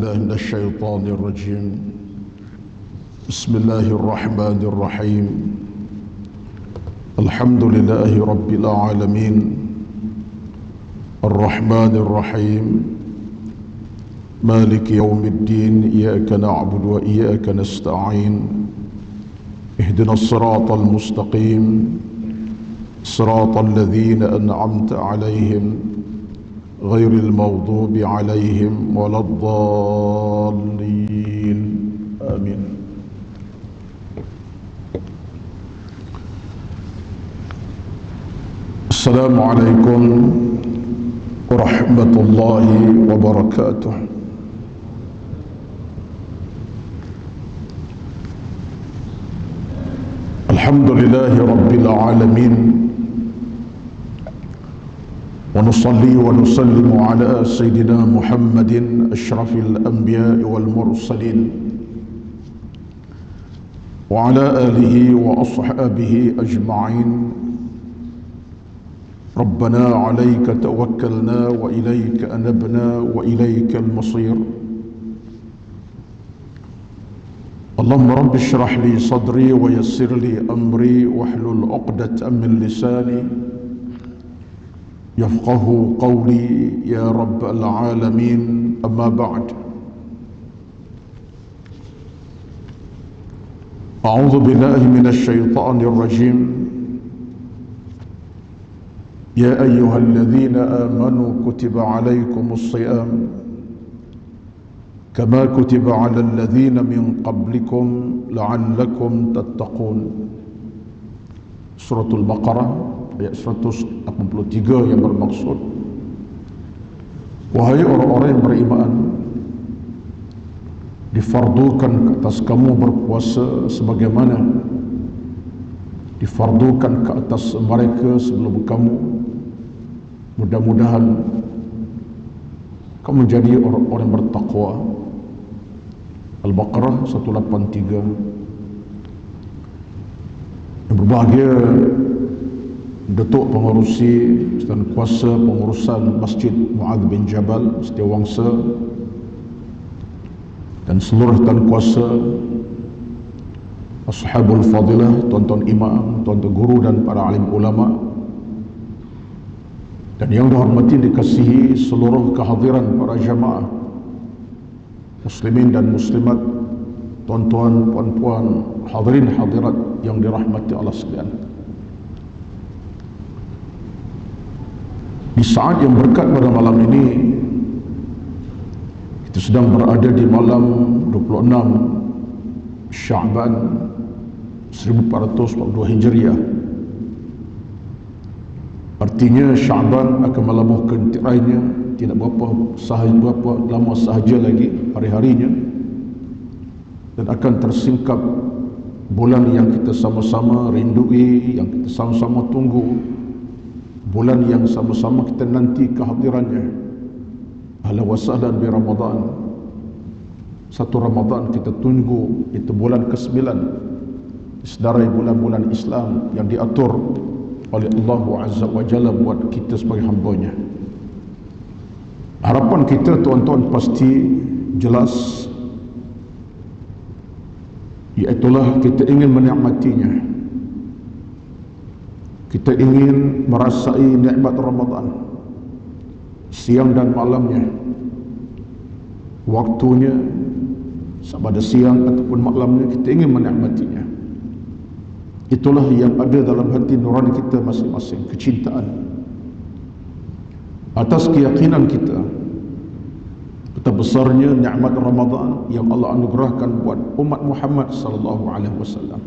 بالله من الشيطان الرجيم. بسم الله الرحمن الرحيم. الحمد لله رب العالمين الرحمن الرحيم مالك يوم الدين. إياك نعبد وإياك نستعين. اهدنا الصراط المستقيم صراط الذين أنعمت عليهم غير المغضوب عليهم ولا الضالين. آمين. السلام عليكم ورحمة الله وبركاته. الحمد لله رب العالمين، ونصلي ونسلم على سيدنا محمد أشرف الأنبياء والمرسلين وعلى آله وأصحابه أجمعين. ربنا عليك توكلنا وإليك أنبنا وإليك المصير. اللهم رب اشرح لي صدري ويسر لي أمري واحلل عقدة من لساني يفقه قولي يا رب العالمين. أما بعد، أعوذ بالله من الشيطان الرجيم. يا أيها الذين آمنوا كتب عليكم الصيام كما كتب على الذين من قبلكم لعلكم تتقون. Surah Al-Baqarah ayat 183 yang bermaksud, wahai orang-orang yang beriman, difardukan ke atas kamu berpuasa sebagaimana difardukan ke atas mereka sebelum kamu. Mudah-mudahan kamu menjadi orang-orang yang bertakwa. Al-Baqarah 183. Yang berbahagia Datuk Pengerusi dan Kuasa Pengurusan Masjid Mu'adz bin Jabal Setiawangsa dan seluruh tuan kuasa, ashabul fadilah, tuan-tuan imam, tuan-tuan guru dan para alim ulama, dan yang dihormati dikasihi seluruh kehadiran para jamaah muslimin dan muslimat, tuan-tuan, puan-puan, hadirin hadirat yang dirahmati Allah sekalian. Di saat yang berkat pada malam ini, kita sedang berada di malam 26 Sya'ban 1442 Hijriah. Artinya Sya'ban akan melabuhkan tirainya, tidak berapa lama sahaja lagi hari-harinya, dan akan tersingkap bulan yang kita sama-sama rindui, yang kita sama-sama tunggu, bulan yang sama-sama kita nanti kehadirannya. Ahlan wa sahlan bi Ramadan. Satu Ramadan kita tunggu, itu bulan ke-9 sedarai bulan-bulan Islam yang diatur oleh Allah Azza wa Jalla buat kita sebagai hamba-Nya. Harapan kita, tuan-tuan, pasti jelas, iaitulah kita ingin menikmatinya. Kita ingin merasai nikmat Ramadan, siang dan malamnya, waktunya, sama ada siang ataupun malamnya, kita ingin menikmatinya. Itulah yang ada dalam hati nurani kita masing-masing, kecintaan, atas keyakinan kita betapa besarnya nikmat Ramadan yang Allah anugerahkan buat umat Muhammad sallallahu alaihi wasallam.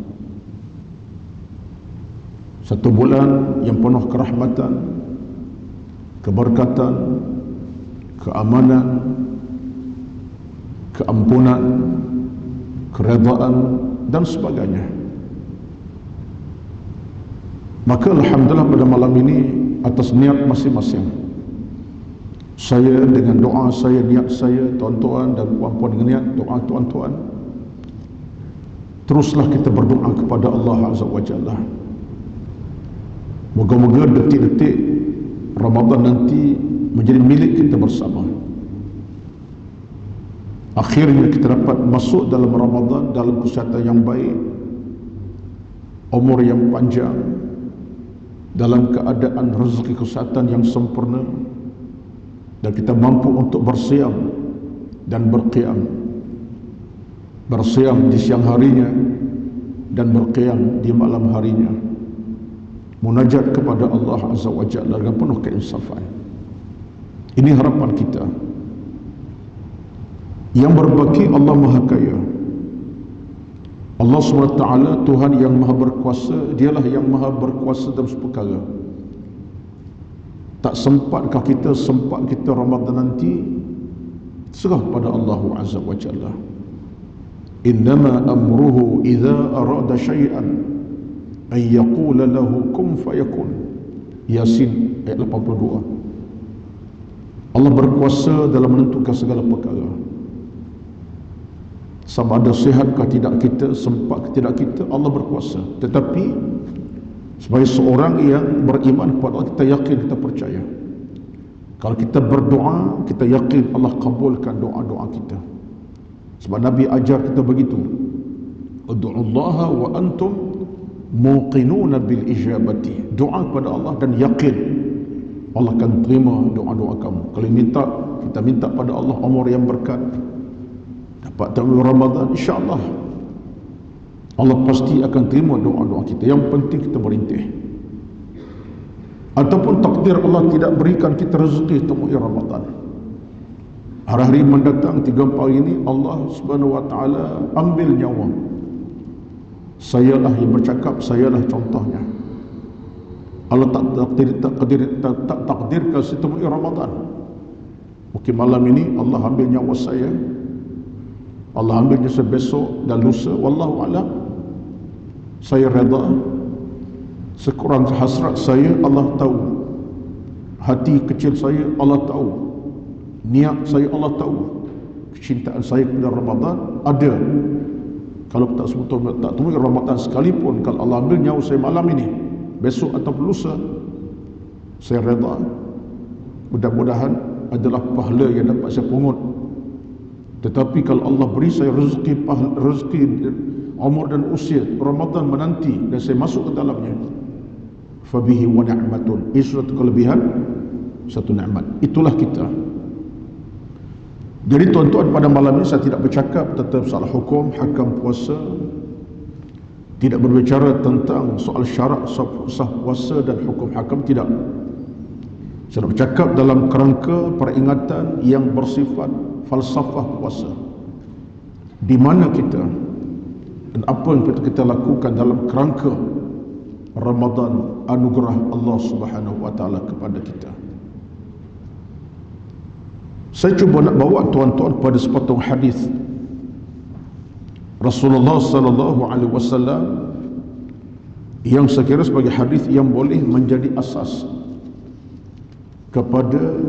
Satu bulan yang penuh kerahmatan, keberkatan, keamanan, keampunan, keredaan dan sebagainya. Maka alhamdulillah pada malam ini, atas niat masing-masing, saya dengan doa saya, niat saya, tuan-tuan dan puan-puan dengan niat doa tuan-tuan, teruslah kita berdoa kepada Allah Azza wa Jalla. Moga-moga detik-detik Ramadan nanti menjadi milik kita bersama. Akhirnya kita dapat masuk dalam Ramadan dalam kesihatan yang baik, umur yang panjang, dalam keadaan rezeki kesihatan yang sempurna, dan kita mampu untuk bersiam dan berqiyam. Bersiam di siang harinya dan berqiyam di malam harinya, munajat kepada Allah Azza wa Jalla dengan penuh keinsafan. Ini harapan kita. Yang berbaki Allah Maha Kaya. Allah SWT Tuhan yang Maha Berkuasa, Dialah yang Maha Berkuasa dalam seperkara. Tak sempatkah kita Ramadan nanti, serah pada Allah Azza wa Jalla. Innama amruhu idza arada syai'an ay yaqula lahu kun fayakun. Yasin ayat 82. Allah berkuasa dalam menentukan segala perkara. Sama ada sihatkah tidak kita, sempat tidak kita, Allah berkuasa. Tetapi sebagai seorang yang beriman kepada Allah, kita yakin, kita percaya. Kalau kita berdoa, kita yakin Allah kabulkan doa-doa kita. Sebab Nabi ajar kita begitu. Ud'ullaha wa antum muqinuna bil ijabati. Doa kepada Allah dan yakin Allah akan terima doa-doa kamu. Kalau minta, kita minta pada Allah umur yang berkat, dapat tahun Ramadan, insya-Allah Allah pasti akan terima doa-doa kita. Yang penting kita berintih. Ataupun takdir Allah tidak berikan kita rezeki temui Ramadan, hari-hari mendatang 3 hari ini Allah Subhanahu wa taala ambil nyawa. Sayalah yang bercakap, sayalah contohnya. Allah tak takdirkan saya temui Ramadan. Mungkin malam ini Allah ambil nyawa saya, Allah ambilnya besok dan lusa, wallahu a'lam. Saya redha, sekurang hasrat saya Allah tahu, hati kecil saya Allah tahu, niat saya Allah tahu, kecintaan saya kepada Ramadan ada. Kalau tak sebut tak temui Ramadan sekalipun, kalau Allah ambil nyawa saya malam ini, besok atau lusa, saya redha. Mudah-mudahan adalah pahala yang dapat saya pungut. Tetapi kalau Allah beri saya rezeki umur dan usia Ramadan menanti dan saya masuk ke dalamnya, fabihi wa ni'matun, itu satu kelebihan, satu nikmat. Itulah kita. Jadi tuan-tuan, pada malam ini saya tidak bercakap tentang soal hukum, hakam puasa, tidak berbicara tentang soal syarat sah puasa dan hukum hakam, tidak. Saya nak bercakap dalam kerangka peringatan yang bersifat falsafah puasa. Di mana kita dan apa yang kita lakukan dalam kerangka Ramadan, anugerah Allah Subhanahu wa taala kepada kita. Saya cuba nak bawa tuan-tuan pada sepotong hadis Rasulullah sallallahu alaihi wasallam yang saya kira sebagai hadis yang boleh menjadi asas kepada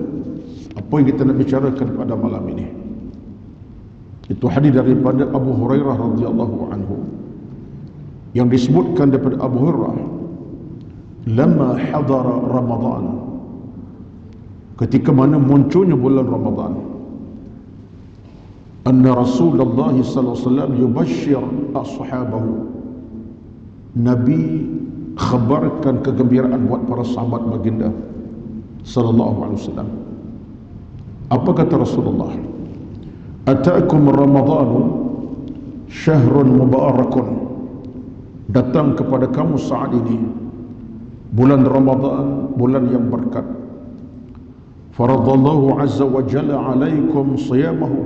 apa yang kita nak bicarakan pada malam ini. Itu hadis daripada Abu Hurairah radhiyallahu anhu, yang disebutkan daripada Abu Hurairah, lama hadara Ramadan, ketika mana munculnya bulan Ramadan, anna Rasulullah sallallahu alaihi wasallam yubashshir ashabahu, Nabi khabarkan kegembiraan buat para sahabat baginda sallallahu alaihi wasallam. Apa kata Rasulullah? Ataakum Ramadhanu syahrun mubarakun, datang kepada kamu saat ini bulan Ramadan, bulan yang berkat. Faradallahu azza wa jalla alaikum siyamahu,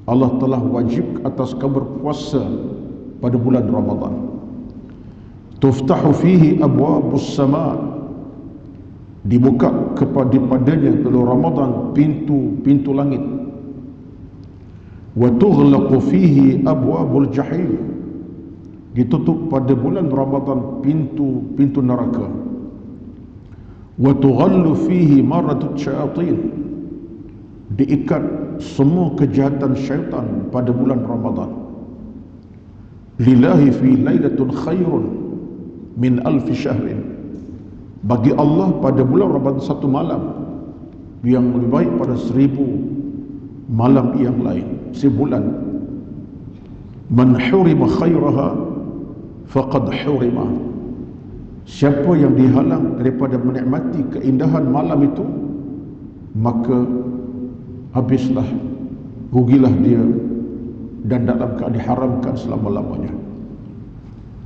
Allah telah wajib atas kamu berpuasa pada bulan Ramadan. Tuftahu fihi abwabus sama, dibuka kepadanya pada Ramadan pintu-pintu langit. Wa tughlaqu fihi abwabul jahim, ditutup pada bulan Ramadan pintu-pintu neraka. Wa tughallu fihi maratut syayatin, diikat semua kejahatan syaitan pada bulan Ramadan. Lillahi fi lailatul khairun min alfi syahrin, bagi Allah pada bulan Ramadan satu malam yang lebih baik pada 1000 malam yang lain, si bulan. Man hurima khairaha faqad hurima. Siapa yang dihalang daripada menikmati keindahan malam itu, maka habislah, rugilah dia, dan dalam keadaan diharamkan selama-lamanya.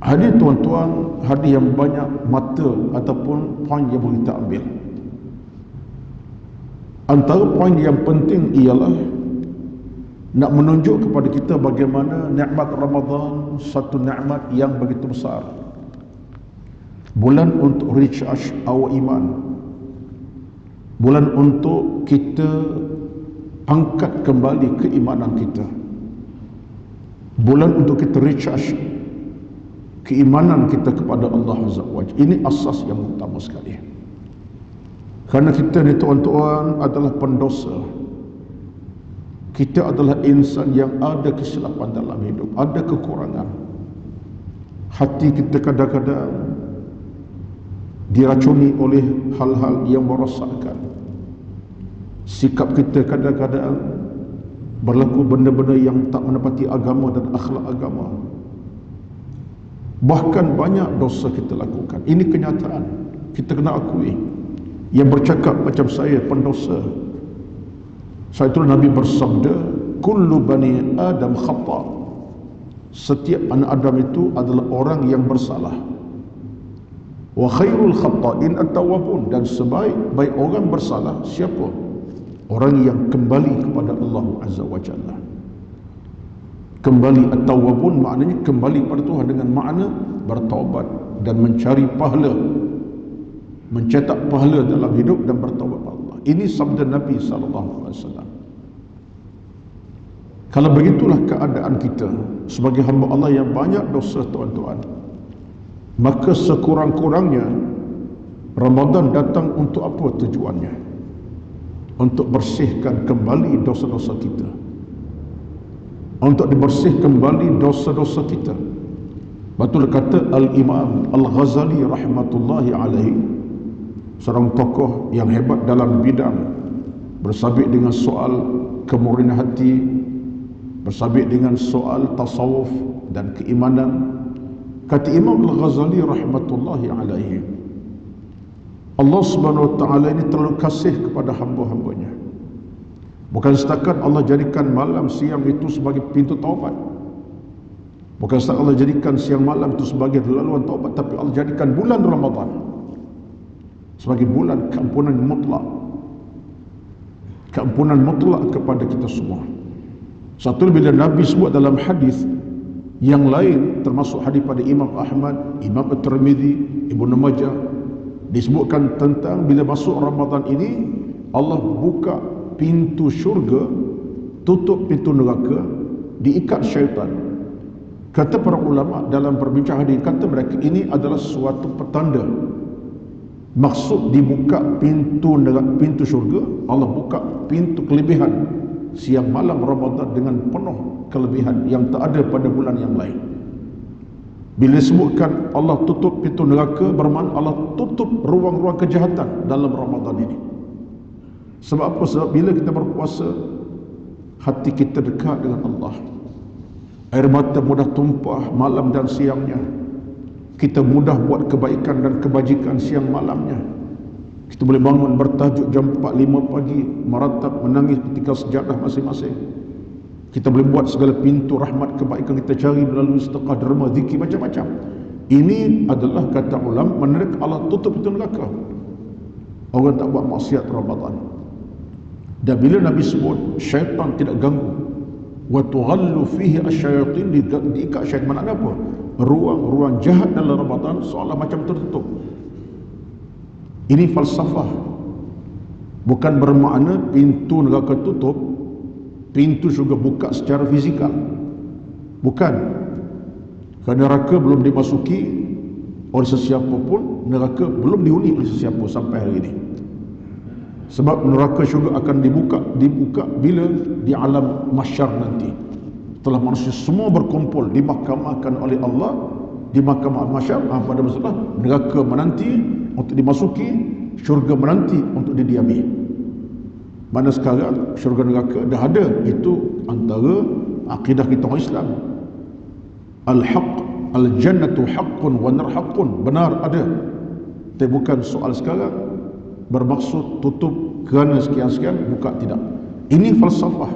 Hadis tuan-tuan, hadis yang banyak mata ataupun poin yang boleh kita ambil. Antara poin yang penting ialah nak menunjuk kepada kita bagaimana nikmat Ramadan satu nikmat yang begitu besar. Bulan untuk recharge our iman. Bulan untuk kita angkat kembali keimanan kita. Bulan untuk kita recharge keimanan kita kepada Allah Azza wa Jalla. Ini asas yang utama sekali. Kerana kita ni tuan-tuan adalah pendosa. Kita adalah insan yang ada kesilapan dalam hidup, ada kekurangan. Hati kita kadang-kadang diracuni oleh hal-hal yang merosakkan. Sikap kita kadang-kadang berlaku benda-benda yang tak menepati agama dan akhlak agama. Bahkan banyak dosa kita lakukan. Ini kenyataan, kita kena akui. Yang bercakap macam saya pendosa. Sebab itu Nabi bersabda, kullu bani Adam khata. Setiap anak Adam itu adalah orang yang bersalah. Wa khairul khata'in at-tawwabun. Dan sebaik-baik orang bersalah siapa? Orang yang kembali kepada Allah Azza wa Jalla. Kembali at-tawwabun maknanya kembali kepada Tuhan dengan makna bertaubat dan mencari pahala, mencetak pahala dalam hidup dan bertaubat kepada Allah. Ini sabda Nabi SAW. Kalau begitulah keadaan kita sebagai hamba Allah yang banyak dosa tuan-tuan, maka sekurang-kurangnya Ramadan datang untuk apa tujuannya? Untuk bersihkan kembali dosa-dosa kita, untuk dibersih kembali dosa-dosa kita. Betul kata Al-Imam Al-Ghazali rahmatullahi alaihi, seorang tokoh yang hebat dalam bidang bersabit dengan soal kemurnian hati, bersabit dengan soal tasawuf dan keimanan. Kata Imam Al-Ghazali rahmatullahi alaihi, Allah Subhanahu wa taala ini terlalu kasih kepada hamba-hambanya. Bukan setakat Allah jadikan malam siang itu sebagai pintu taubat. Bukan setakat Allah jadikan siang malam itu sebagai laluan taubat, tapi Allah jadikan bulan Ramadan sebagai bulan keampunan mutlak. Keampunan mutlak kepada kita semua. Satu bila Nabi sebut dalam hadis yang lain, termasuk hadis pada Imam Ahmad, Imam At-Tirmidzi, Ibnu Majah, disebutkan tentang bila masuk Ramadan ini Allah buka pintu syurga, tutup pintu neraka, diikat syaitan. Kata para ulama dalam perbincangan hadis, kata mereka ini adalah suatu petanda. Maksud dibuka pintu neraka, pintu syurga, Allah buka pintu kelebihan siang malam Ramadan dengan penuh kelebihan yang tak ada pada bulan yang lain. Bila disebutkan Allah tutup pintu neraka, bermakna Allah tutup ruang-ruang kejahatan dalam Ramadan ini. Sebab apa? Sebab bila kita berpuasa, hati kita dekat dengan Allah. Air mata mudah tumpah malam dan siangnya. Kita mudah buat kebaikan dan kebajikan siang malamnya. Kita boleh bangun bertajuk jam 4-5 pagi, meratap, menangis ketika sejadah masing-masing. Kita boleh buat segala pintu rahmat kebaikan kita cari melalui sedekah, derma, zikir, macam-macam. Ini adalah kata ulama, menerka Allah tutup pintu neraka. Orang tak buat maksiat Ramadan. Dan bila Nabi sebut syaitan tidak ganggu, wa tughallu fihi asyayatin, diikat syaitan, maknanya apa? Ruang-ruang jahat dalam Ramadan seolah macam tertutup. Ini falsafah. Bukan bermakna pintu neraka tutup, pintu syurga buka secara fizikal. Bukan. Kerana neraka belum dimasuki oleh sesiapa pun, neraka belum dihuni oleh sesiapa sampai hari ini. Sebab neraka syurga akan dibuka bila di alam mahsyar nanti. Setelah manusia semua berkumpul dimahkamahkan oleh Allah di mahkamah mahsyar, pada masa neraka menanti untuk dimasuki, syurga menanti untuk didiami. Mana sekarang syurga neraka dah ada. Itu antara akidah kita orang Islam. Al-haq, al-jannatu haqqun wa nar haqqun. Benar ada. Tapi bukan soal sekarang bermaksud tutup kerana sekian-sekian, buka, tidak. Ini falsafah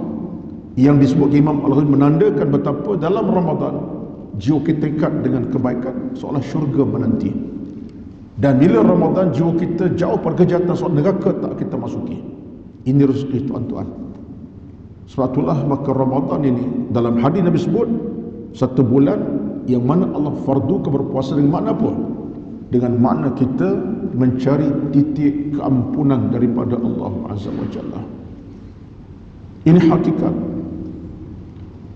yang disebut Imam Al-Ghazali menandakan betapa dalam Ramadan jiwa kita ikat dengan kebaikan seolah syurga menanti. Dan bila Ramadan jiwa kita jauh pada kejahatan soal neraka tak kita masuki. Ini rezeki tuan-tuan. Sebab itulah maka Ramadan ini dalam hadis Nabi sebut satu bulan yang mana Allah fardukan berpuasa dengan makna apa? Dengan makna kita mencari titik keampunan daripada Allah Azza wa Jalla. Ini hakikat.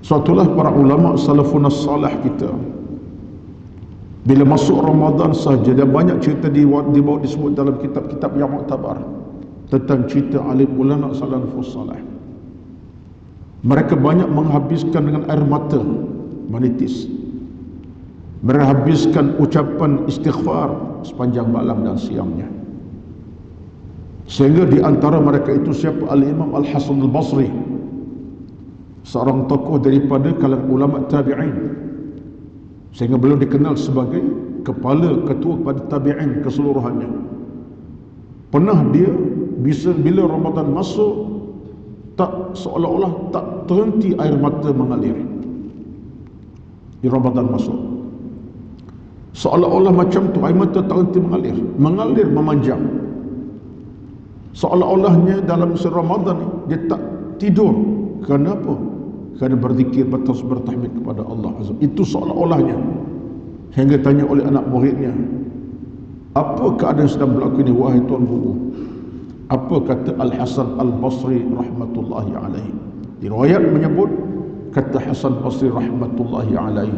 Suatulah para ulama salafun salih kita, bila masuk Ramadan sahaja, dan banyak cerita dibawa disebut dalam kitab-kitab yang muktabar tentang cerita alim ulama salafus salih. Mereka banyak menghabiskan dengan air mata menitis. Mereka habiskan ucapan istighfar sepanjang malam dan siangnya. Sehingga di antara mereka itu siapa? Al-Imam Al-Hasan Al-Basri, seorang tokoh daripada kalangan ulama tabi'in, sehingga beliau dikenal sebagai kepala ketua kepada tabi'in keseluruhannya. Pernah dia bisa bila Ramadan masuk tak seolah-olah tak terhenti air mata mengalir di Ramadan masuk, seolah-olah macam tu air mata tak henti mengalir memanjang, seolah-olahnya dalam Ramadan ni dia tak tidur. Kenapa? Kerana berzikir, bertasbih, bertahmid kepada Allah Azza. Itu seolah-olahnya. Hingga tanya oleh anak muridnya, apa keadaan sedang berlaku ini wahai tuan guru? Apa kata Al-Hasan Al-Basri rahmatullahi alaihi? Riwayat menyebut kata Hasan Basri rahmatullahi alaihi,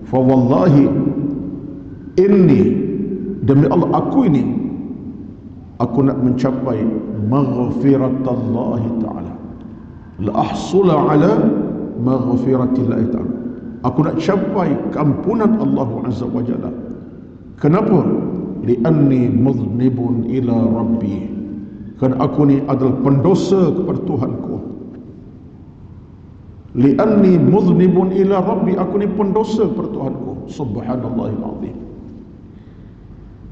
fa wallahi inni, demi Allah aku ini, aku nak mencapai maghfiratallahi ta'ala, la ahsula ala maghfiratillahi ta'ala. Aku nak capai keampunan Allah Azza wa Jalla. Kenapa? Li'anni mudhnibun ila rabbi, kerana aku ni adalah pendosa kepada Tuhanku. Li'anni mudhnibun ila rabbi, aku ni pendosa kepada Tuhanku. Subhanallahil azim.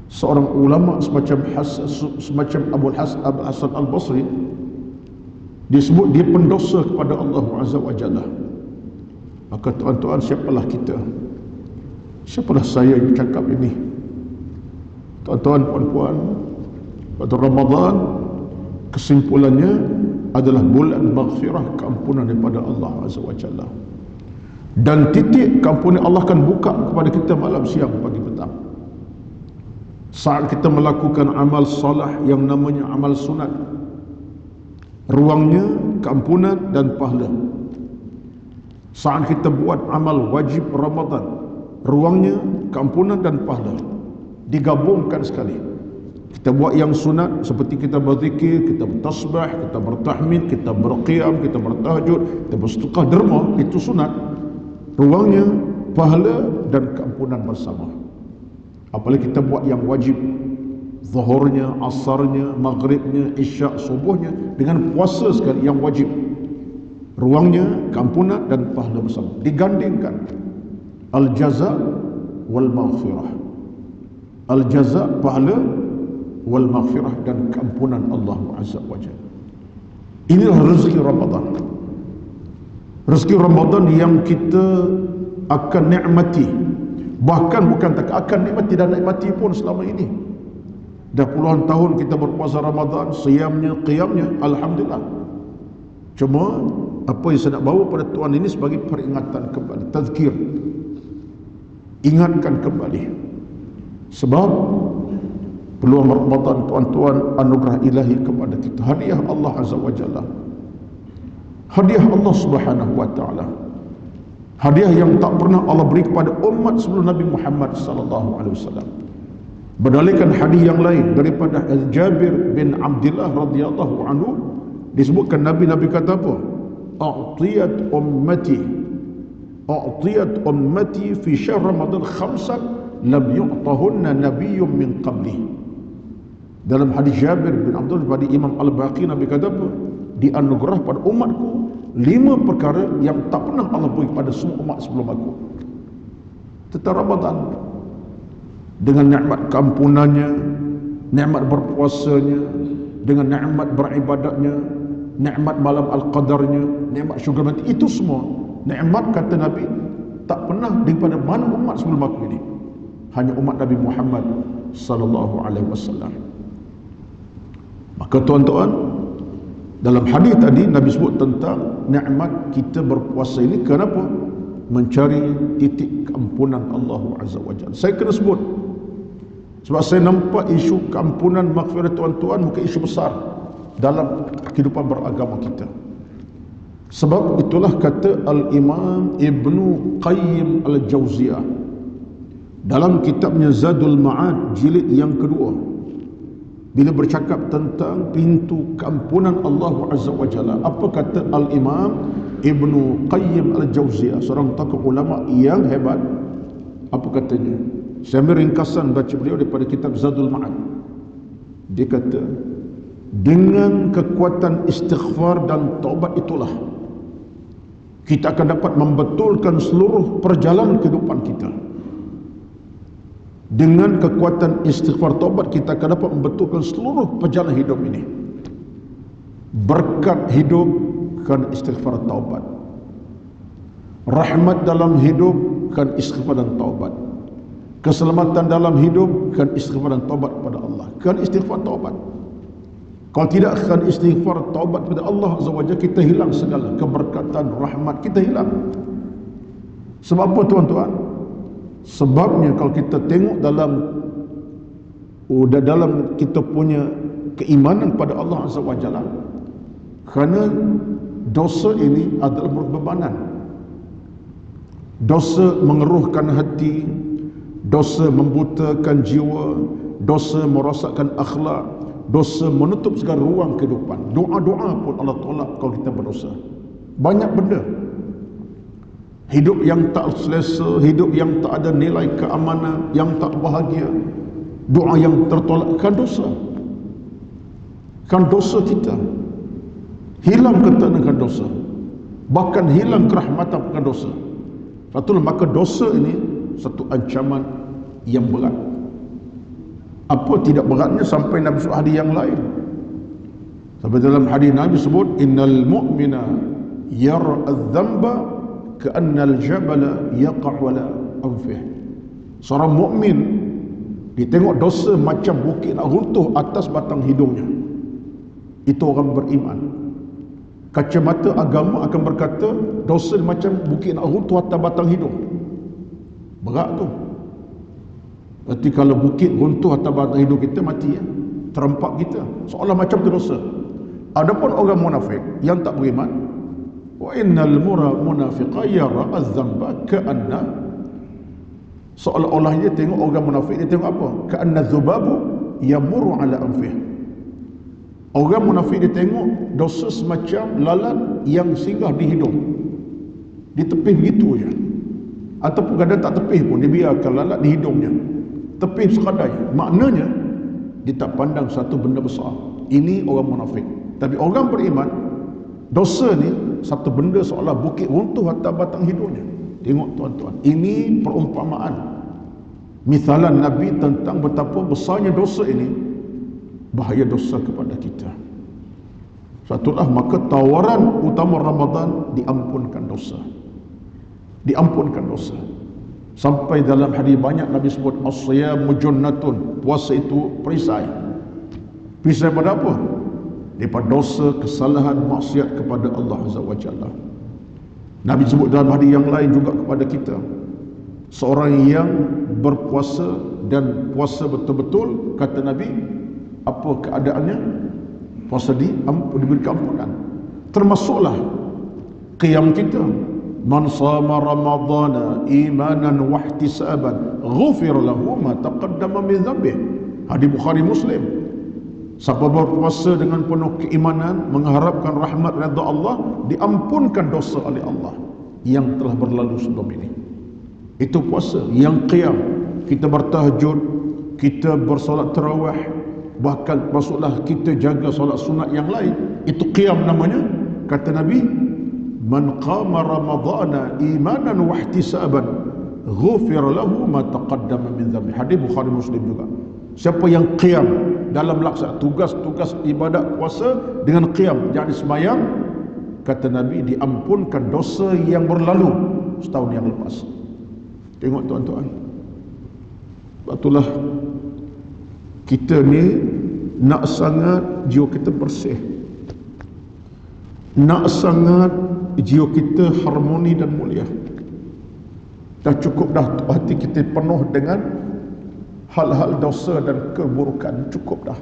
Seorang ulama semacam Abu Hasan Al-Basri disebut dia pendosa kepada Allah Azza wa Jalla. Maka tuan-tuan, siapalah kita? Siapalah saya yang cakap ini? Tuan-tuan, puan-puan, pada Ramadan kesimpulannya adalah bulan maghfirah, keampunan daripada Allah Azza wa Jalla. Dan titik keampunan Allah akan buka kepada kita malam, siang, pagi, petang. Saat kita melakukan amal salah yang namanya amal sunat, ruangnya keampunan dan pahala. Saat kita buat amal wajib Ramadan, ruangnya keampunan dan pahala digabungkan sekali. Kita buat yang sunat seperti kita berzikir, kita bertasbih, kita bertahmid, kita berqiyam, kita bertahajud, kita bersedekah derma, itu sunat. Ruangnya pahala dan keampunan bersama. Apalagi kita buat yang wajib, zuhurnya, asarnya, maghribnya, isyak, subuhnya, dengan puasa sekali yang wajib. Ruangnya keampunan dan pahala bersama, digandingkan. Al-jaza wal maghfirah. Al-jaza, pahala, wal maghfirah, dan keampunan Allah Azza wa Jalla. Inilah rezeki Ramadan. Rezeki Ramadan yang kita akan nikmati. Bahkan bukan tak akan nikmati, dan nikmati pun selama ini. Dah puluhan tahun kita berpuasa Ramadan, siamnya, qiyamnya, alhamdulillah. Cuma apa yang saya nak bawa pada tuan ini sebagai peringatan kembali, tazkir, ingatkan kembali. Sebab peluang Ramadan, tuan-tuan, anugerah ilahi kepada kita, hadiah Allah Azza wa Jalla, hadiah Allah Subhanahu wa Ta'ala, hadiah yang tak pernah Allah beri kepada umat sebelum Nabi Muhammad sallallahu alaihi wasallam. Berdalilkan hadis yang lain daripada Jabir bin Abdullah radhiyallahu anhu, disebutkan Nabi kata apa? A'tiyat ummati fi syahr Ramadan khamsan lam yu'tahunna nabiyyun min qabli. Dalam hadis Jabir bin Abdullah pada Imam Al-Baqi, Nabi kata apa? dianugerah pada umatku 5 perkara yang tak pernah Allah beri pada semua umat sebelum aku. Tentang Ramadan, dengan nikmat keampunannya, nikmat berpuasanya, dengan nikmat beribadatnya, nikmat malam al-qadarnya, nikmat syurga nanti, itu semua nikmat, kata Nabi, tak pernah daripada mana umat sebelum aku ini, hanya umat Nabi Muhammad sallallahu alaihi wasallam. Maka tuan-tuan, dalam hadis tadi Nabi sebut tentang nikmat kita berpuasa ini. Kenapa? Mencari titik keampunan Allah Azza wa Jalla. Saya kena sebut sebab saya nampak isu keampunan maghfirah tuan-tuan bukan isu besar dalam kehidupan beragama kita. Sebab itulah kata Al-Imam Ibnu Qayyim Al-Jauziyah dalam kitabnya Zadul Ma'ad jilid yang kedua, bila bercakap tentang pintu keampunan Allah Azza wa Jalla, apa kata Al-Imam Ibnu Qayyim Al-Jauziyah, seorang tokoh ulama yang hebat? Apa katanya? Saya ambil ringkasan baca beliau daripada kitab Zadul Ma'ad. Dia kata, dengan kekuatan istighfar dan taubat itulah kita akan dapat membetulkan seluruh perjalanan kehidupan kita. Dengan kekuatan istighfar taubat kita akan dapat membetulkan seluruh perjalanan hidup ini. Berkat hidup kan istighfar taubat, rahmat dalam hidup kan istighfar dan taubat, keselamatan dalam hidup kan istighfar dan taubat kepada Allah, kan istighfar taubat. Kalau tidak kan istighfar taubat kepada Allah Azza wa Jalla, kita hilang segala keberkatan, rahmat kita hilang. Sebab apa tuan-tuan? Sebabnya kalau kita tengok dalam kita punya keimanan pada Allah Azza wa Jalla, kerana dosa ini adalah berbebanan. Dosa mengeruhkan hati, dosa membutakan jiwa, dosa merosakkan akhlak, dosa menutup segala ruang kehidupan. Doa-doa pun Allah tolak kalau kita berdosa. Banyak benda. Hidup yang tak selesa, hidup yang tak ada nilai keamanan, yang tak bahagia, doa yang tertolak, kan dosa. Kan dosa kita. Hilang ketaatan dosa, bahkan hilang kerahmatan kan dosa. Itulah maka dosa ini satu ancaman yang berat. Apa tidak beratnya sampai Nabi sebut hadis yang lain. Sampai dalam hadis Nabi sebut, innal mu'mina yara adz-dzamba ka'anna al-jabala yaqa'u ala anfih. Seorang mukmin ditengok dosa macam bukit nak runtuh atas batang hidungnya. Itu orang beriman. Kacamata agama akan berkata dosa macam bukit nak runtuh atas batang hidung. Berat tu. Berarti kalau bukit runtuh atas batang hidung kita, mati ya. Terempak kita. Seolah macam tu dosa. Adapun orang munafik yang tak beriman, wa innal munafiqa yara az-dzamba ka'anna, seolah-olah dia tengok orang munafik, dia tengok apa? Ka'anna dzubabu yamurru ala anfih. Orang munafik dia tengok dosa semacam lalat yang singgah di hidung, ditepih begitu je, ataupun kadang tak tepih pun, dia biarkan lalat di hidungnya, tepih sekadar. Maknanya dia tak pandang satu benda besar. Ini orang munafik. Tapi orang beriman, dosa ni satu benda seolah bukit runtuh atas batang hidungnya. Tengok tuan-tuan, ini perumpamaan, misalan Nabi tentang betapa besarnya dosa ini, bahaya dosa kepada kita. Satulah maka tawaran utama Ramadan, diampunkan dosa. Diampunkan dosa. Sampai dalam hadis banyak Nabi sebut as-siyamu junnatun, puasa itu perisai. Perisai pada apa? Daripada dosa, kesalahan, maksiat kepada Allah Azza wa Jalla. Nabi sebut dalam hadis yang lain juga kepada kita, seorang yang berpuasa dan puasa betul-betul, kata Nabi, apa keadaannya? Puasa diberi keampunan. Termasuklah qiyam kita. Man sama ramadhana imanan wa ihtisaban ghufira lahu ma taqaddama min dhanbih. Hadis Bukhari Muslim. Siapa berpuasa dengan penuh keimanan, mengharapkan rahmat redha Allah, diampunkan dosa oleh Allah yang telah berlalu sebelum ini. Itu puasa yang qiyam. Kita bertahajud, kita bersolat tarawih, bahkan masuklah kita jaga solat sunat yang lain, itu qiyam namanya. Kata Nabi, man qama ramadhana imanan wa ihtisaban ghufira lahu ma taqaddama min dhanbi. Hadis Bukhari Muslim juga. Siapa yang qiyam dalam laksana tugas-tugas ibadat puasa dengan qiyam, jadi sembahyang, kata Nabi, diampunkan dosa yang berlalu setahun yang lepas. Tengok tuan-tuan, itulah kita ni nak sangat jiwa kita bersih, nak sangat jiwa kita harmoni dan mulia. Dah cukup dah hati kita penuh dengan hal-hal dosa dan keburukan. Cukup dah.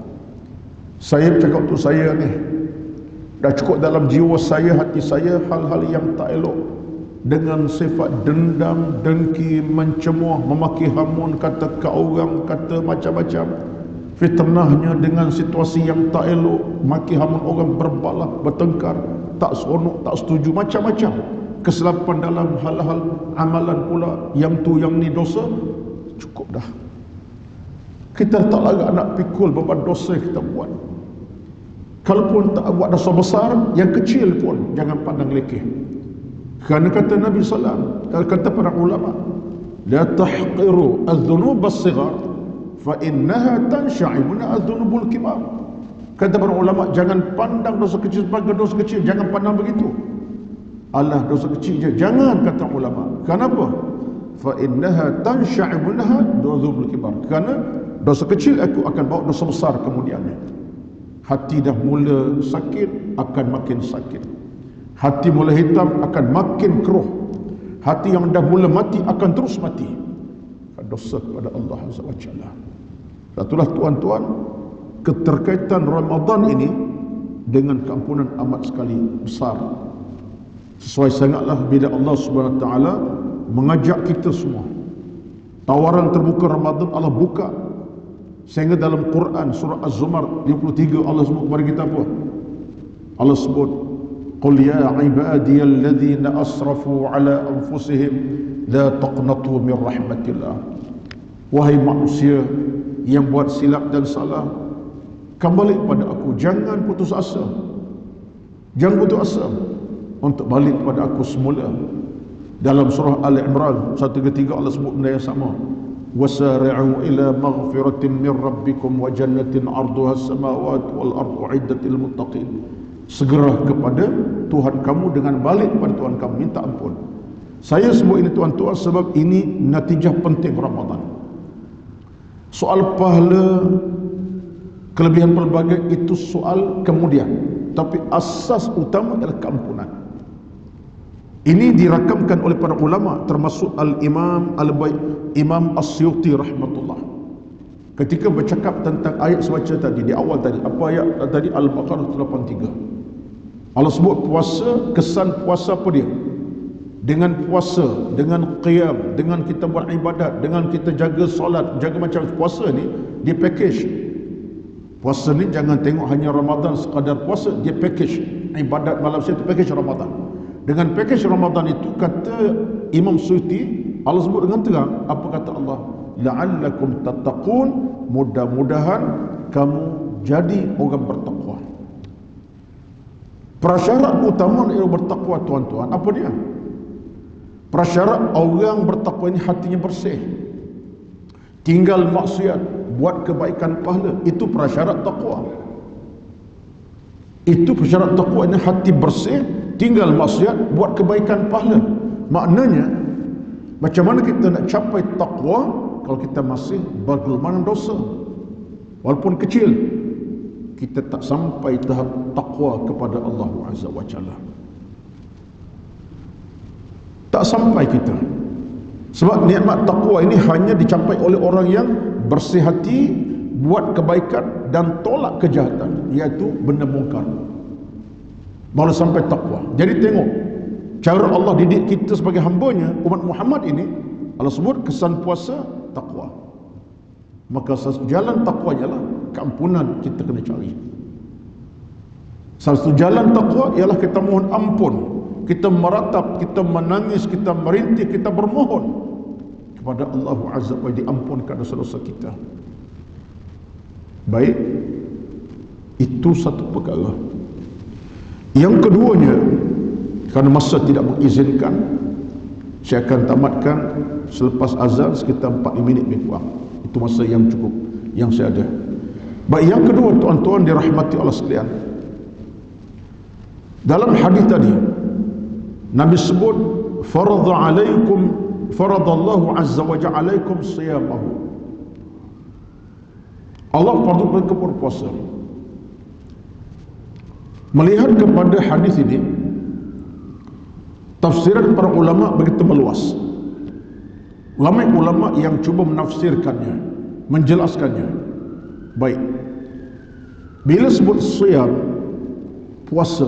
Saya cakap untuk saya ni, dah cukup dalam jiwa saya, hati saya, hal-hal yang tak elok, dengan sifat dendam, dengki, mencemooh, memaki hamun, kata ke orang, kata macam-macam, fitnahnya dengan situasi yang tak elok, maki hamun orang, berbalah, bertengkar, tak seronok, tak setuju, macam-macam kesilapan dalam hal-hal amalan pula, yang tu yang ni dosa. Cukup dah. Kita tak lagi nak pikul beban dosa kita buat. Kalaupun tak buat dosa besar, yang kecil pun jangan pandang lekeh. Kerana kata Nabi SAW, kata para ulama, la tahqiru adh-dhunub as-sighar fa innaha tansha'ibu adh-dhunubul kibar. Kata para ulama, jangan pandang dosa kecil sebagai dosa kecil, jangan pandang begitu. Allah dosa kecil je, jangan, kata ulama. Kenapa? Fa innaha tansha'ibu adh-dhunubul kibar. Kerana dosa kecil aku akan bawa dosa besar kemudiannya. Hati dah mula sakit, akan makin sakit. Hati mula hitam, akan makin keruh. Hati yang dah mula mati, akan terus mati. Dosa kepada Allah Azza wa Jalla. Itulah tuan-tuan, keterkaitan Ramadan ini dengan keampunan amat sekali besar. Sesuai sangatlah bila Allah Subhanahu wa taala mengajak kita semua. Tawaran terbuka Ramadan Allah buka. Sehingga dalam Quran surah Az-Zumar 53 Allah sebut kepada kita apa? Allah sebut, qul ya ibadiyalladzina asrafu ala anfusihim la taqnatu min rahmatillah. Wahai manusia yang buat silap dan salah, kembali kepada aku, jangan putus asa. Jangan putus asa untuk balik kepada aku semula. Dalam surah Al-Imran 133 Allah sebut benda yang sama. وَسَارِعُوا إِلَى مَغْفِرَةٍ مِّن رَبِّكُمْ وَجَنَّةٍ عَرْضُهَا السَّمَاوَاتُ وَالْأَرْضُ أُعِدَّتْ لِلْمُتَّقِينَ. Segera kepada Tuhan kamu dengan balik kepada Tuhan kamu, minta ampun. Saya sebut ini tuan-tuan sebab ini natijah penting Ramadan. Soal pahala, kelebihan pelbagai itu soal kemudian, tapi asas utama adalah keampunan. Ini dirakamkan oleh para ulama, termasuk Al-Imam Imam As-Suyuti rahmatullah. Ketika bercakap tentang ayat sebaca tadi, di awal tadi, apa ayat tadi? Al-Baqarah 83. Allah sebut puasa, kesan puasa apa dia? Dengan puasa, dengan qiyam, dengan kita buat ibadat, dengan kita jaga solat, jaga macam puasa ni, dia package. Puasa ni jangan tengok hanya Ramadan sekadar puasa, dia package. Ibadat malam situ package Ramadan. Dengan package Ramadan itu, kata Imam Suyuti, Allah sebut dengan terang, apa kata Allah? La'allakum tattaqun, mudah-mudahan kamu jadi orang bertakwa. Prasyarat utama orang bertakwa tuan-tuan, apa dia? Prasyarat orang bertakwa ini hatinya bersih, tinggal maksiat, buat kebaikan pahala. Itu prasyarat takwa. Itu prasyarat takwa, ini hati bersih, tinggal maksiat, buat kebaikan pahala. Maknanya, macam mana kita nak capai takwa kalau kita masih bergelumang dosa? Walaupun kecil, kita tak sampai tahap takwa kepada Allah Azza wa Jalla. Tak sampai kita. Sebab nikmat takwa ini hanya dicapai oleh orang yang bersih hati, buat kebaikan dan tolak kejahatan, iaitu benda mungkar, baru sampai takwa. Jadi tengok cara Allah didik kita sebagai hambanya, umat Muhammad ini. Allah sebut kesan puasa, takwa. Maka jalan takwa ialah keampunan kita kena cari. Salah satu jalan takwa ialah kita mohon ampun, kita meratap, kita menangis, kita merintih, kita bermohon kepada Allah Azza wa Jalla diampunkan dosa-dosa kita. Baik, itu satu perkara. Yang keduanya, kerana masa tidak mengizinkan, saya akan tamatkan selepas azan sekitar 45 minit lebih kurang. Itu masa yang cukup yang saya ada. Baik, yang kedua, tuan-tuan dirahmati Allah sekalian, dalam hadis tadi Nabi sebut faradallahu azza wa jalla alaikum siyamahu. Allah fardukan berpuasa. Melihat kepada hadis ini, tafsiran para ulama begitu meluas. Ulama yang cuba menafsirkannya, menjelaskannya. Baik, bila sebut siyam, puasa,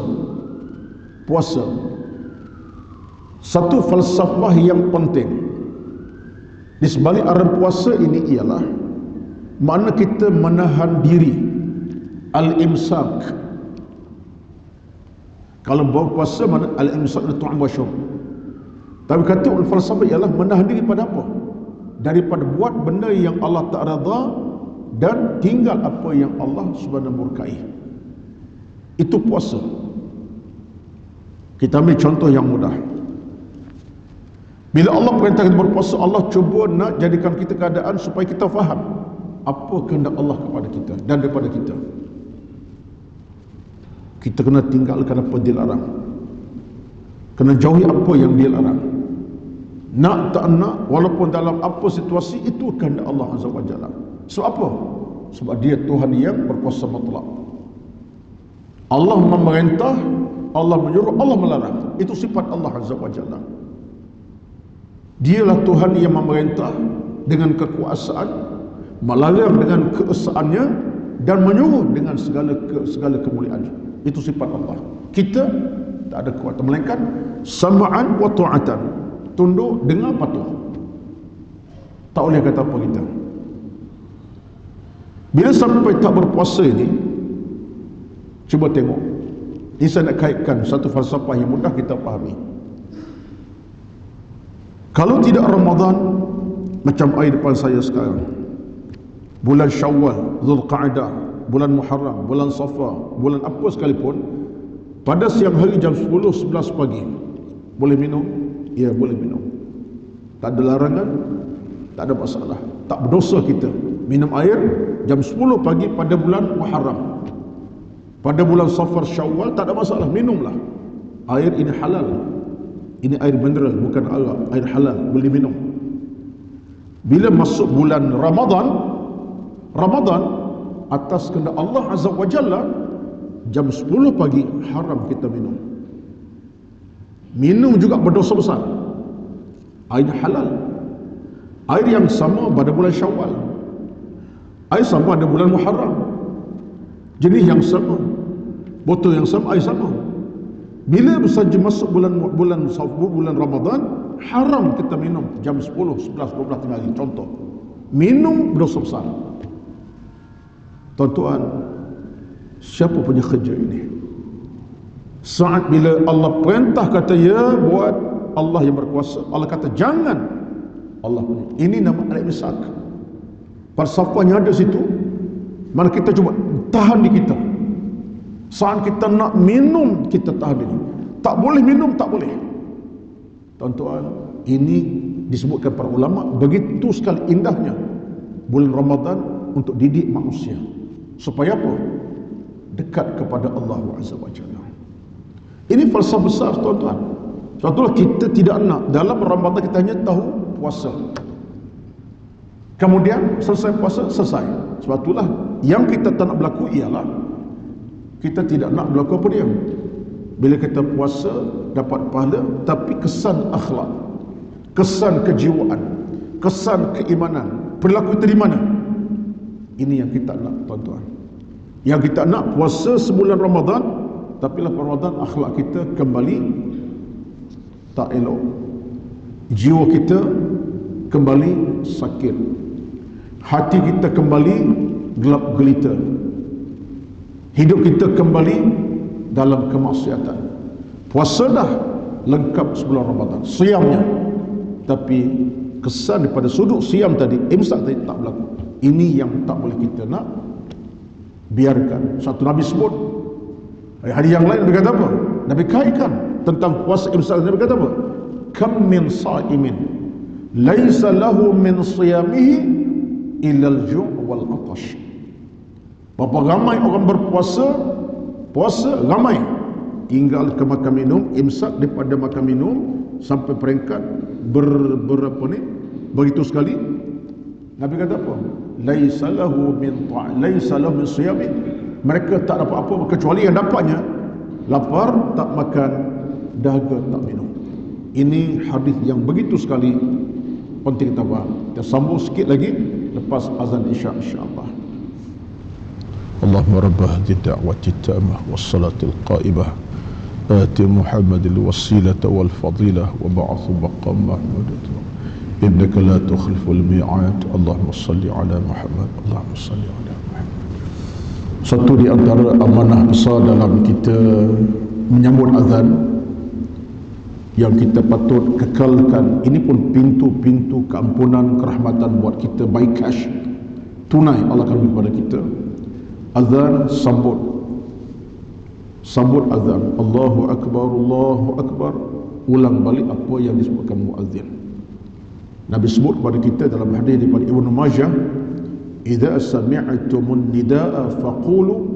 satu falsafah yang penting di sebalik arah puasa ini ialah makna kita menahan diri, al-imsak. Kalau berpuasa makna al-imsak itu tu'am wa syurb. Tapi kata falsafah ialah menahan diri pada apa? Daripada buat benda yang Allah tak redha dan tinggal apa yang Allah Subhanahu murkai. Itu puasa. Kita ambil contoh yang mudah. Bila Allah perintah kita berpuasa, Allah cuba nak jadikan kita keadaan supaya kita faham apa kehendak Allah kepada kita dan daripada kita. Kita kena tinggalkan apa dia larang, kena jauhi apa yang dia larang. Nak tak nak, walaupun dalam apa situasi, itu kehendak Allah Azza wa Jalla. Sebab apa? Sebab dia Tuhan yang berkuasa mutlak. Allah memerintah, Allah menyuruh, Allah melarang. Itu sifat Allah Azza wa Jalla. Dialah Tuhan yang memerintah dengan kekuasaan, melarang dengan keesaannya, dan menyuruh dengan segala kemuliaan. Itu sifat Allah. Kita tak ada kuasa, melainkan sama'an wa ta'atan, tunduk, dengar, patuh. Tak boleh kata apa kita. Bila sampai tak berpuasa ini, cuba tengok. Ini saya nak kaitkan satu falsafah yang mudah kita fahami. Kalau tidak Ramadan, macam air depan saya sekarang, bulan Syawal, Zulqa'dah, bulan Muharram, bulan Safar, bulan apa sekalipun, pada siang hari jam 10-11 pagi, boleh minum? Ya, boleh minum. Tak ada larangan, tak ada masalah. Tak berdosa kita minum air jam 10 pagi pada bulan Muharram. Pada bulan Safar, Syawal, tak ada masalah, minumlah. Air ini halal. Ini air mineral, bukan arak, air halal, boleh minum. Bila masuk bulan Ramadan, atas kehendak Allah Azza wa Jalla, jam 10 pagi haram kita minum. Minum juga berdosa besar. Air halal. Air yang sama pada bulan Syawal, air sama pada bulan Muharram, jenis yang sama, botol yang sama, air sama. Bila saja masuk bulan Ramadan, haram kita minum jam 10, 11, 12 tengah hari. Contoh, minum berdosa besar. Tuan-tuan, siapa punya kerja ini? Saat bila Allah perintah kata ya buat, Allah yang berkuasa. Allah kata jangan, Allah punya. Ini nama al-imsak. Falsafahnya ada situ. Mana kita cuba tahan di kita. Saat kita nak minum, kita tahan diri. Tak boleh minum, tak boleh. Tuan-tuan, ini disebutkan para ulama, begitu sekali indahnya bulan Ramadan untuk didik manusia. Supaya apa? Dekat kepada Allah Azza wa Jalla. Ini falsafah besar, tuan-tuan. Sebab itulah kita tidak nak dalam Ramadan kita hanya tahu puasa, kemudian selesai puasa, selesai. Sebab itulah yang kita tak nak berlaku ialah kita tidak nak berlaku apa dia. Bila kita puasa dapat pahala, tapi kesan akhlak, kesan kejiwaan, kesan keimanan, perilaku kita di mana? Ini yang kita nak, tuan-tuan. Yang kita nak puasa sebulan Ramadan, tapi lepas Ramadan akhlak kita kembali tak elok, jiwa kita kembali sakit, hati kita kembali gelap gelita, hidup kita kembali dalam kemaksiatan. Puasa dah lengkap sebulan Ramadan, siamnya, tapi kesan daripada sudut siam tadi, imsak tadi tak berlaku. Ini yang tak boleh kita nak. Biarkan. Satu Nabi sebut, hari yang lain Nabi kata apa? Nabi kaitkan tentang puasa imsak. Nabi kata apa? Kam min sa'imin laisa lahu min siyamihi illa al-ju' wal 'atash. Berapa ramai orang berpuasa, puasa ramai, tinggal ke makan minum, imsak daripada makan minum sampai peringkat berapa ni? Begitu sekali. Nabi kata apa? Laisa lahu min siyami. Mereka tak dapat apa kecuali yang dapatnya lapar, tak makan, dahaga, tak minum. Ini hadis yang begitu sekali penting kita faham. Kita sambung sikit lagi lepas azan isya insya-Allah. Allahumma rabb hadhihi ad-da'wati at-tammah was-salati al-qa'imah آتِ محمد الوسيلة والفضيلة وبعث مقام محمود إنك لا تخلف الميعاد اللهم صل على محمد اللهم صل على محمد. Satu di antara amanah besar dalam kita menyambut azan yang kita patut kekalkan, ini pun pintu-pintu keampunan, kerahmatan buat kita by cash, tunai Allah akan beri kepada kita. Azan, sambut azan, Allahu Akbar, ulang balik apa yang disebutkan muazzin. Nabi sebut kepada kita dalam hadis daripada Ibnu Majah, idza sami'tumun nidaa faqulu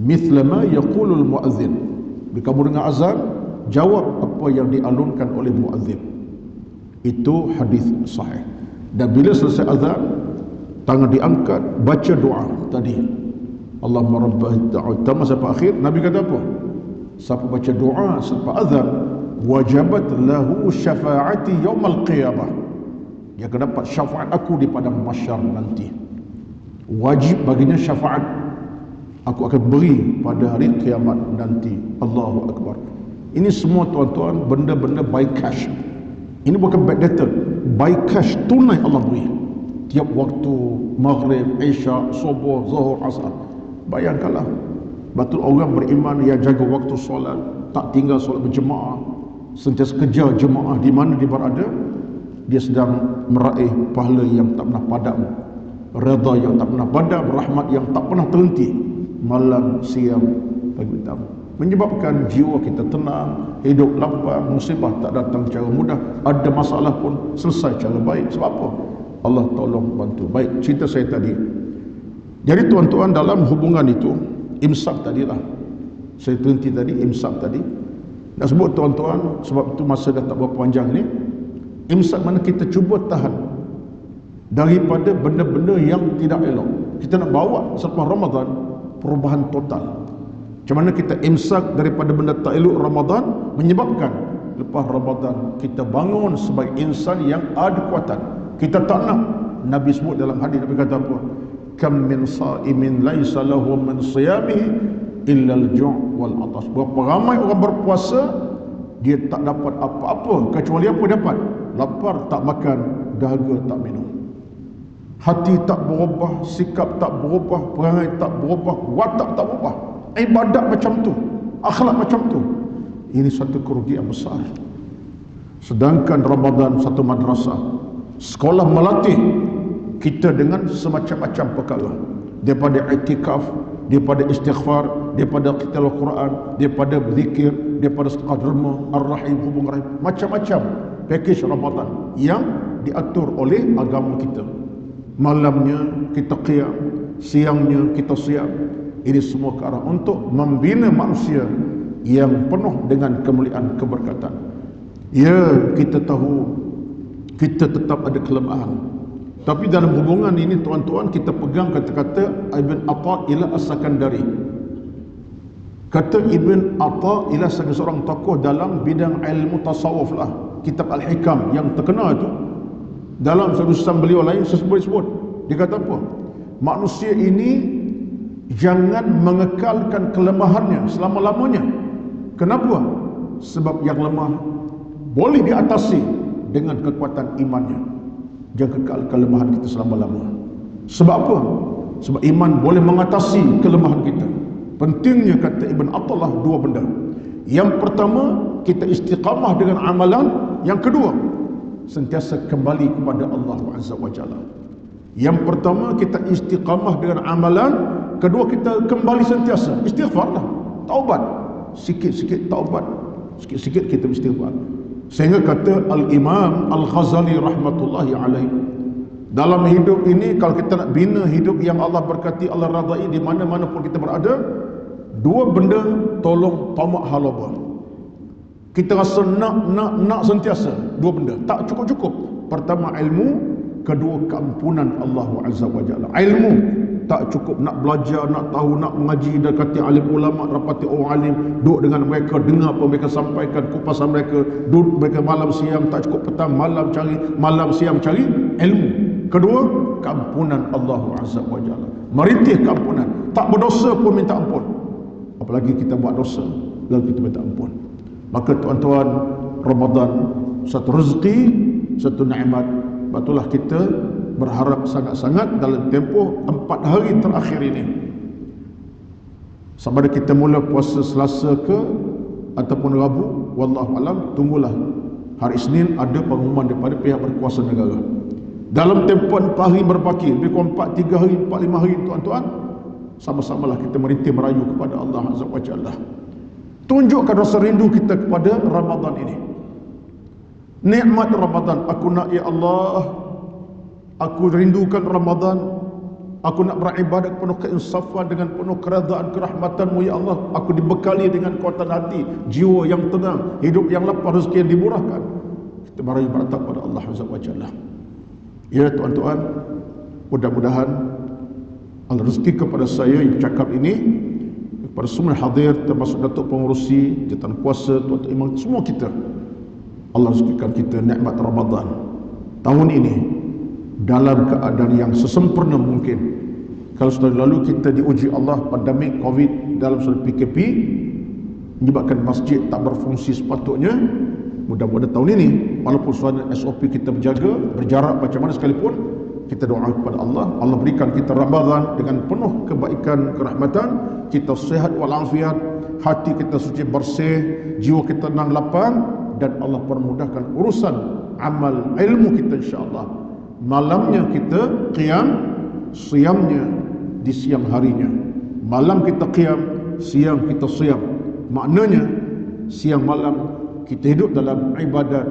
mithla ma yaqulul muazzin. Bila kamu dengar azan, jawab apa yang dialunkan oleh muazzin. Itu hadis sahih. Dan bila selesai azan, tangan diangkat, baca doa tadi, Allahumma rabbah ta'ala sampai akhir. Nabi kata apa? Siapa baca doa sampai azan, wajabat lahu syafa'ati yaumal qiyamah, dia akan dapat syafaat aku di padang mahsyar nanti. Wajib baginya syafaat aku akan beri pada hari kiamat nanti. Allahu Akbar. Ini semua tuan-tuan benda-benda by cash. Ini bukan backdated, by cash, tunai Allah beri tiap waktu, maghrib, isya, subuh, zuhur, asar. Bayangkanlah, betul orang beriman yang jaga waktu solat, tak tinggal solat berjemaah, sentiasa kejar jemaah di mana dia berada, dia sedang meraih pahala yang tak pernah padam, redha yang tak pernah padam, rahmat yang tak pernah terhenti, malam, siang, pagi, petang. Menyebabkan jiwa kita tenang, hidup lapang, musibah tak datang secara mudah, ada masalah pun selesai secara baik. Sebab apa? Allah tolong bantu. Baik, cerita saya tadi. Jadi tuan-tuan, dalam hubungan itu, imsak tadilah, saya terhenti tadi, imsak tadi. Nak sebut tuan-tuan, sebab itu masa dah tak berapa panjang ni. Imsak mana kita cuba tahan daripada benda-benda yang tidak elok. Kita nak bawa selepas Ramadan perubahan total. Macam mana kita imsak daripada benda tak elok Ramadan, menyebabkan lepas Ramadan kita bangun sebagai insan yang ada kekuatan. Kita tak nak, Nabi sebut dalam hadis, Nabi kata apa? Kam min sa'imin laisa lahu min siyamihi illa al-ju' wal 'atash. Berapa ramai orang berpuasa, dia tak dapat apa-apa kecuali apa dapat? Lapar, tak makan, dahaga, tak minum. Hati tak berubah, sikap tak berubah, perangai tak berubah, watak tak berubah, ibadat macam tu, akhlak macam tu. Ini satu kerugian besar. Sedangkan Ramadan satu madrasah, sekolah melatih kita dengan semacam-macam perkara, daripada i'tikaf, daripada istighfar, daripada qiraat Al-Quran, daripada zikir, daripada sedekah derma, ar-rahim, hubung rahim, macam-macam package Ramadan yang diatur oleh agama kita. Malamnya kita qiyam, siangnya kita siam. Ini semua ke arah untuk membina manusia yang penuh dengan kemuliaan, keberkatan. Ya, kita tahu kita tetap ada kelemahan, tapi dalam hubungan ini tuan-tuan, kita pegang kata-kata Ibn Athaillah As-Sakandari. Kata Ibn Athaillah seorang tokoh dalam bidang ilmu tasawuf lah, kitab Al-Hikam yang terkenal itu, dalam satu beliau lain sebut, dia kata apa? Manusia ini jangan mengekalkan kelemahannya selama-lamanya. Kenapa? Sebab yang lemah boleh diatasi dengan kekuatan imannya. Jangan kekal kelemahan kita selama-lama. Sebab apa? Sebab iman boleh mengatasi kelemahan kita. Pentingnya, kata Ibn Athaillah, dua benda. Yang pertama, kita istiqamah dengan amalan. Yang kedua, sentiasa kembali kepada Allah Azza wa Jalla. Yang pertama, kita istiqamah dengan amalan. kedua kita kembali sentiasa istighfarlah, taubat, sikit-sikit taubat, sikit-sikit kita istighfar. Sehingga kata Al-Imam Al-Ghazali rahmatullahi alaih, dalam hidup ini kalau kita nak bina hidup yang Allah berkati, Allah radai di mana-mana pun kita berada, dua benda tolong tamak halaba. Kita rasa nak sentiasa, dua benda tak cukup-cukup. Pertama ilmu, kedua keampunan Allah Azza wa Jalla. Ilmu tak cukup, nak belajar, nak tahu, nak mengaji, dekati alim ulama, rapati orang alim, duduk dengan mereka, dengar apa mereka sampaikan, kupasan mereka, duduk mereka malam siang, tak cukup petang, malam cari, malam siang cari ilmu. Kedua, keampunan Allah Azza wa Jalla. Merintih keampunan, tak berdosa pun minta ampun. Apalagi kita buat dosa, lalu kita minta ampun. Maka tuan-tuan, Ramadan satu rezeki, satu nikmat. Betullah kita berharap sangat-sangat dalam tempoh 4 hari terakhir ini, sama ada kita mula puasa Selasa ke ataupun Rabu, wallahu alam, tunggulah hari Isnin ada pengumuman daripada pihak berkuasa negara. Dalam tempoh 4 hari berbaki, lebih kurang 3 hari, 4-5 hari, tuan-tuan, sama-samalah kita merintih merayu kepada Allah Azza wa Jalla. Tunjukkan rasa rindu kita kepada Ramadan ini. Nikmat Ramadan, aku nak ya Allah, aku rindukan Ramadan, aku nak beribadat penuh keinsafan dengan penuh keredaan kerahmatan-Mu ya Allah. Aku dibekali dengan kekuatan hati, jiwa yang tenang, hidup yang lapang, rezeki yang dimurahkan. Kita merayu beratap pada Allah Azza wa Jalla. Ya tuan-tuan, mudah-mudahan Allah rezeki kepada saya yang bercakap ini, kepada semua hadir, termasuk Datuk Pengurusi, Jawatan Kuasa, Tuan-tuan Imam, semua kita, Allah rezekikan kita nikmat Ramadan tahun ini dalam keadaan yang sesempurna mungkin. Kalau sudah lalu kita diuji Allah pandemik Covid dalam suatu PKP, menyebabkan masjid tak berfungsi sepatutnya. Mudah-mudahan tahun ini, walaupun suara SOP kita berjaga, berjarak macam mana sekalipun, kita doa kepada Allah, Allah berikan kita Ramadan dengan penuh kebaikan, kerahmatan, kita sihat walafiat, hati kita suci bersih, jiwa kita tenang lapang, dan Allah permudahkan urusan amal ilmu kita insya-Allah. Malamnya kita qiyam, siamnya di siang harinya. Malam kita qiyam, siang kita siam. Maknanya siang malam kita hidup dalam ibadat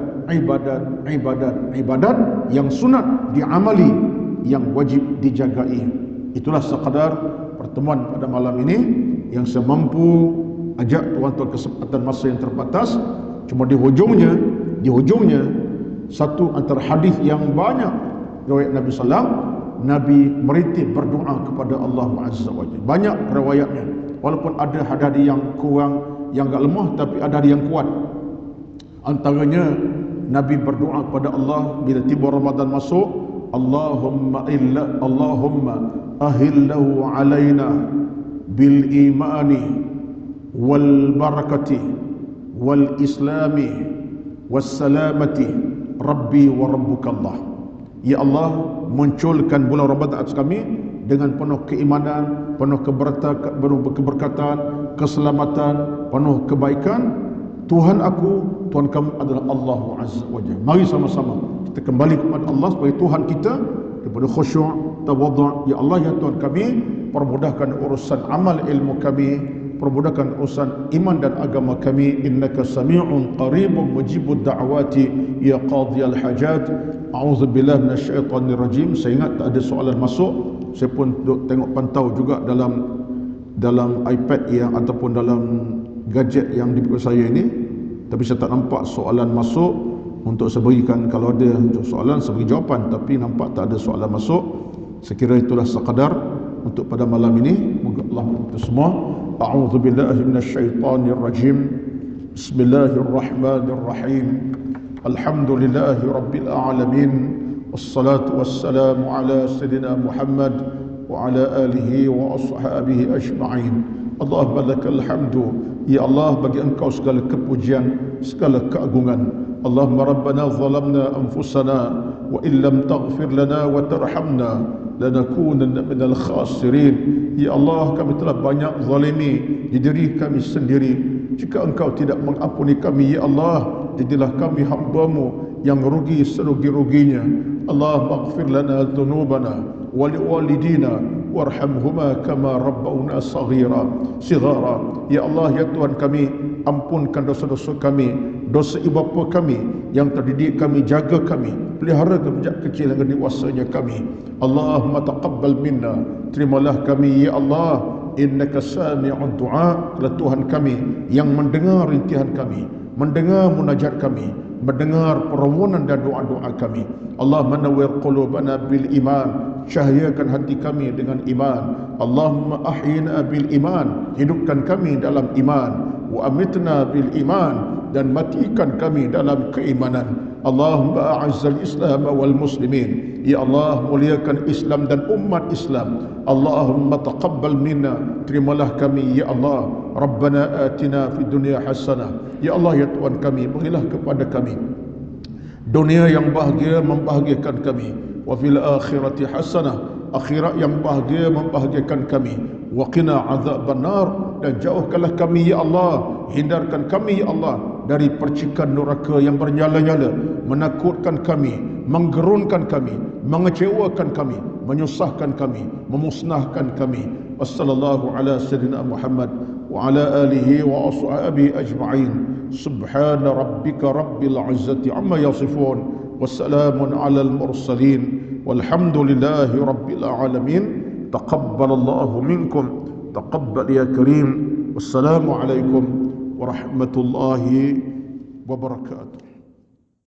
yang sunat diamali, yang wajib dijagai. Itulah sekadar pertemuan pada malam ini yang saya mampu ajak tuan-tuan kesempatan masa yang terbatas. Cuma di hujungnya satu antara hadis yang banyak riwayat Nabi sallam, Nabi merintih berdoa kepada Allah Azza wa Jalla. Banyak riwayatnya, walaupun ada hadis yang kurang, yang agak lemah, tapi ada yang kuat. Antaranya Nabi berdoa kepada Allah bila tiba Ramadan masuk, Allahumma ahillahu alaina bil imani wal barakati wal islami was salamati rabbi wa rabbukallah. Ya Allah, munculkan bulan Ramadan atas kami dengan penuh keimanan, penuh keberkatan, keselamatan, penuh kebaikan. Tuhan aku, Tuhan kamu adalah Allah Azza wa Jalla. Mari sama-sama kita kembali kepada Allah sebagai Tuhan kita, daripada khusyuk, tawadhu'. Ya Allah, ya Tuhan kami, permudahkan urusan amal ilmu kami, permudahkan urusan iman dan agama kami. Innaka sami'un qaribun mujibud da'wati ya qadhiyal hajat. A'udzubillahi minasyaitonir rajim. Saya ingat tak ada soalan masuk. Saya pun tengok pantau juga dalam iPad yang ataupun dalam gadget yang di perut saya ini, tapi saya tak nampak soalan masuk untuk saya berikan. Kalau ada soalan saya beri jawapan, tapi nampak tak ada soalan masuk. Saya kira itulah sekadar untuk pada malam ini. Moga Allah membantu semua. A'udzubillahi minasyaitonir rajim. Bismillahirrahmanirrahim. Alhamdulillahi rabbil alamin. Wassalatu wassalamu ala sayyidina Muhammad wa ala alihi wa ashabihi ajma'in. Allahumma lakal hamdu. Ya Allah, bagi Engkau segala kepujian, segala keagungan. Allahumma rabbana zalamna anfusana wa illam taghfir lana wa tarhamna lanakunanna minal khasirin. Ya Allah, kami telah banyak zalimi di diri kami sendiri. Jika Engkau tidak mengampuni kami, ya Allah, jadilah kami hamba-Mu yang rugi serugi-ruginya. Allah maghfir lana dhunubana wa liwalidina warhamhuma kama rabbawna sighara. Ya Allah, ya Tuhan kami, ampunkan dosa-dosa kami, dosa ibu bapa kami yang terdidik kami, jaga kami, pelihara kami sejak kecil hingga dewasanya kami. Allahumma taqabbal minna, terimalah kami ya Allah, innaka sami'ud du'a, adalah Tuhan kami yang mendengar rintihan kami, mendengar munajat kami, mendengar permohonan dan doa-doa kami. Allah manawwir qulubana bil iman, cahayakan hati kami dengan iman. Allahumma ahyina bil iman, hidupkan kami dalam iman. Wa amitna bil iman, dan matikan kami dalam keimanan. Allahumma a'azzal Islam wal muslimin, ya Allah, muliakan Islam dan umat Islam. Allahumma taqabbal minna, terimalah kami ya Allah. Rabbana atina fid dunya hasanah, ya Allah, ya Tuhan kami, berilah kepada kami dunia yang bahagia, membahagiakan kami. Wa fil akhirati hasanah, akhirat yang bahagia, membahagiakan kami. Wa qina azaban nar, dan jauhkanlah kami ya Allah, hindarkan kami ya Allah dari percikan neraka yang bernyala-nyala, menakutkan kami, menggerunkan kami, mengecewakan kami, menyusahkan kami, memusnahkan kami. Wassallallahu ala sayyidina Muhammad wa ala alihi wa ashabihi ajma'in. Subhana rabbika rabbil izzati amma yasifun, wassalamun alal mursalin, walhamdulillahi rabbil alamin. Taqabbalallahu minkum, taqabbal ya karim. Wassalamu alaikum warahmatullahi wabarakatuh.